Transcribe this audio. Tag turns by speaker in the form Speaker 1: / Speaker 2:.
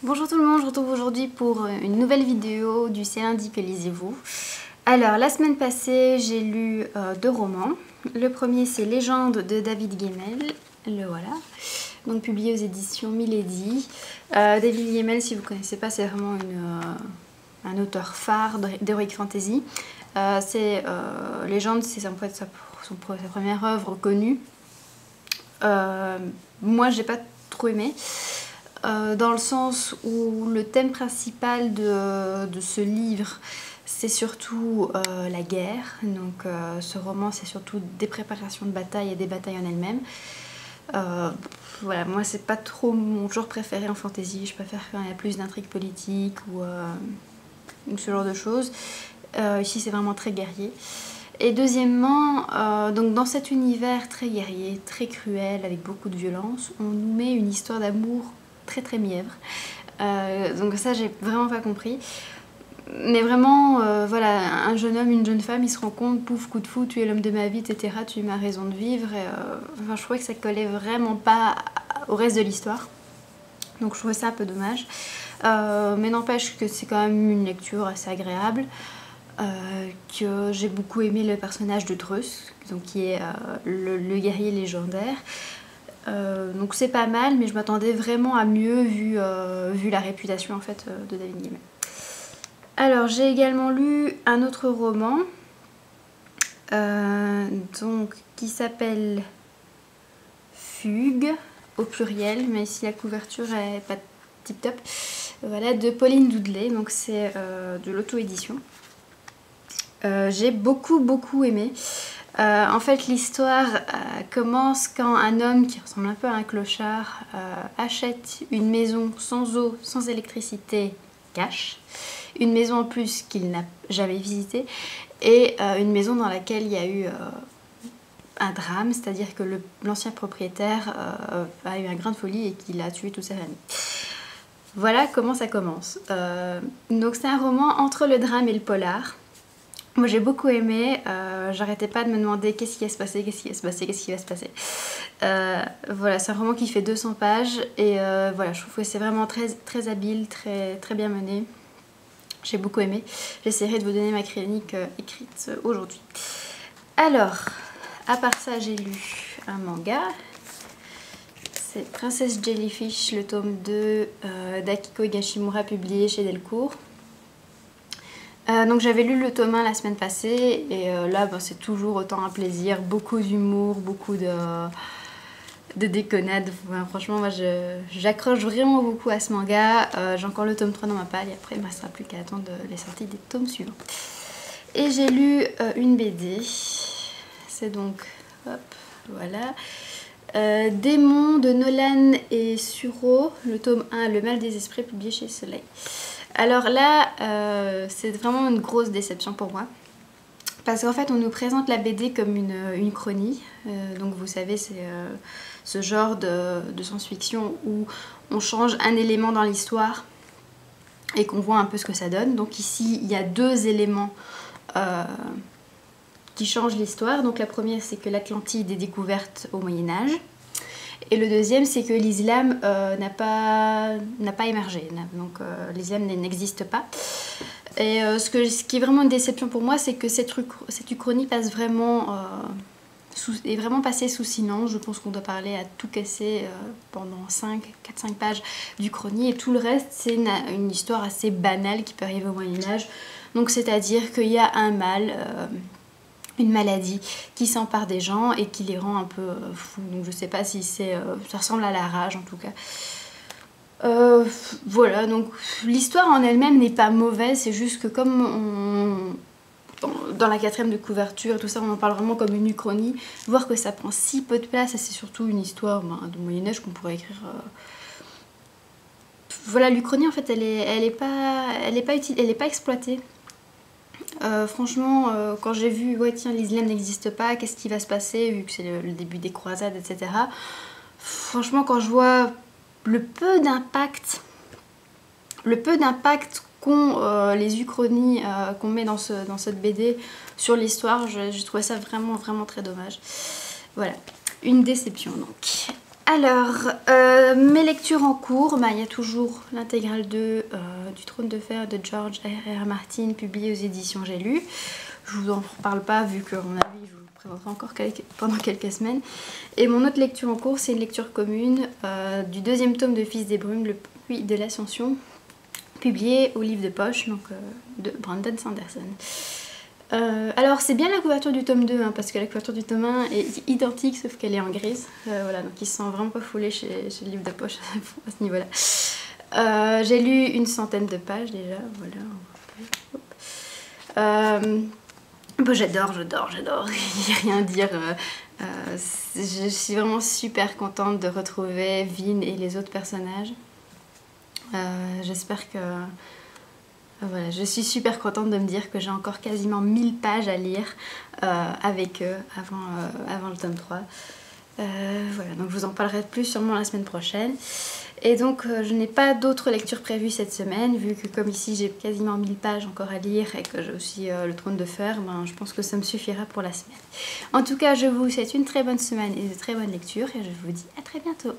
Speaker 1: Bonjour tout le monde, je vous retrouve aujourd'hui pour une nouvelle vidéo du C'est lundi que lisez-vous. Alors la semaine passée j'ai lu deux romans. Le premier c'est Légende de David Gemmell, le voilà, donc publié aux éditions Milady. David Gemmell, si vous ne connaissez pas, c'est vraiment un auteur phare d'heroic fantasy. Légende, c'est en fait sa première œuvre connue. Moi j'ai pas trop aimé. Dans le sens où le thème principal de ce livre c'est surtout la guerre. Donc ce roman c'est surtout des préparations de bataille et des batailles en elles-mêmes. Voilà, moi c'est pas trop mon genre préféré en fantasy, je préfère quand il y a plus d'intrigues politiques ou ce genre de choses. Ici c'est vraiment très guerrier. Et deuxièmement, donc dans cet univers très guerrier, très cruel, avec beaucoup de violence, on nous met une histoire d'amour très mièvre. Donc ça j'ai vraiment pas compris. Mais vraiment, voilà, un jeune homme, une jeune femme, ils se rencontrent, pouf, coup de fou, tu es l'homme de ma vie, etc. Tu es ma raison de vivre. Et, enfin, je trouvais que ça collait vraiment pas au reste de l'histoire. Donc je trouvais ça un peu dommage. Mais n'empêche que c'est quand même une lecture assez agréable. Que j'ai beaucoup aimé le personnage de Drus, donc qui est le guerrier légendaire. Donc c'est pas mal, mais je m'attendais vraiment à mieux vu la réputation en fait de David Gemmell. Alors j'ai également lu un autre roman donc, qui s'appelle Fugue au pluriel, mais ici la couverture est pas tip top. Voilà, de Pauline Doudley, donc c'est de l'auto-édition. J'ai beaucoup aimé. En fait l'histoire commence quand un homme qui ressemble un peu à un clochard achète une maison sans eau, sans électricité, cash. Une maison en plus qu'il n'a jamais visitée et une maison dans laquelle il y a eu un drame, c'est-à-dire que l'ancien propriétaire a eu un grain de folie et qu'il a tué toute sa famille. Voilà comment ça commence. Donc c'est un roman entre le drame et le polar. Moi j'ai beaucoup aimé, j'arrêtais pas de me demander qu'est-ce qui va se passer, qu'est-ce qui va se passer, qu'est-ce qui va se passer. Voilà, c'est un roman qui fait 200 pages et voilà, je trouve que c'est vraiment très habile, très bien mené. J'ai beaucoup aimé. J'essaierai de vous donner ma chronique écrite aujourd'hui. Alors, à part ça, j'ai lu un manga. C'est Princesse Jellyfish, le tome 2 d'Akiko Higashimura, publié chez Delcourt. Donc j'avais lu le tome 1 la semaine passée et là bah, c'est toujours autant un plaisir, beaucoup d'humour, beaucoup de déconnade. Enfin, franchement moi j'accroche vraiment beaucoup à ce manga. J'ai encore le tome 3 dans ma palle et après il ne me restera plus qu'à attendre les sorties des tomes suivants. Et j'ai lu une BD, c'est donc, hop, voilà, Démon de Nolan et Suro, le tome 1, Le mal des esprits, publié chez Soleil. Alors là, c'est vraiment une grosse déception pour moi. Parce qu'en fait, on nous présente la BD comme une chronie. Donc vous savez, c'est ce genre de science-fiction où on change un élément dans l'histoire et qu'on voit un peu ce que ça donne. Donc ici, il y a deux éléments qui changent l'histoire. Donc la première, c'est que l'Atlantide est découverte au Moyen-Âge. Et le deuxième, c'est que l'islam n'a pas émergé. Donc l'islam n'existe pas. Et ce qui est vraiment une déception pour moi, c'est que cette uchronie passe vraiment, est vraiment passée sous silence. Je pense qu'on doit parler à tout casser pendant 4-5 pages d'uchronie. Et tout le reste, c'est une histoire assez banale qui peut arriver au Moyen-Âge. Donc c'est-à-dire qu'il y a un mal... une maladie qui s'empare des gens et qui les rend un peu fous. Donc je sais pas si c'est... ça ressemble à la rage en tout cas. Voilà, donc l'histoire en elle-même n'est pas mauvaise, c'est juste que comme dans la 4e de couverture et tout ça, on en parle vraiment comme une uchronie. Voir que ça prend si peu de place, c'est surtout une histoire de Moyen-Âge qu'on pourrait écrire... Voilà, l'uchronie en fait, elle est pas utile, elle est pas exploitée. Franchement, quand j'ai vu, ouais tiens, l'islam n'existe pas, qu'est-ce qui va se passer, vu que c'est le début des croisades, etc. Franchement, quand je vois le peu d'impact qu'ont les uchronies qu'on met dans cette BD sur l'histoire, je trouvais ça vraiment très dommage. Voilà, une déception donc. Alors, mes lectures en cours, bah, il y a toujours l'intégrale 2 du Trône de Fer de George R.R. Martin, publié aux éditions J'ai lu. Je vous en reparle pas vu qu'à mon avis je vous le présenterai encore pendant quelques semaines. Et mon autre lecture en cours, c'est une lecture commune du deuxième tome de Fils des Brumes, Le Puits de l'Ascension, publié au livre de poche, donc de Brandon Sanderson. Alors c'est bien la couverture du tome 2 hein, parce que la couverture du tome 1 est identique sauf qu'elle est en grise, voilà, donc ils se sont vraiment pas foulés chez le livre de poche à ce niveau là. J'ai lu une centaine de pages déjà, voilà. Bon, j'adore, il n'y a rien à dire, je suis vraiment super contente de retrouver Vin et les autres personnages. J'espère que... Voilà, je suis super contente de me dire que j'ai encore quasiment 1000 pages à lire avec eux avant le tome 3. Voilà, donc je vous en parlerai plus sûrement la semaine prochaine. Et donc je n'ai pas d'autres lectures prévues cette semaine, vu que comme ici j'ai quasiment 1000 pages encore à lire et que j'ai aussi le Trône de Fer, ben, je pense que ça me suffira pour la semaine. En tout cas, je vous souhaite une très bonne semaine et de très bonnes lectures et je vous dis à très bientôt.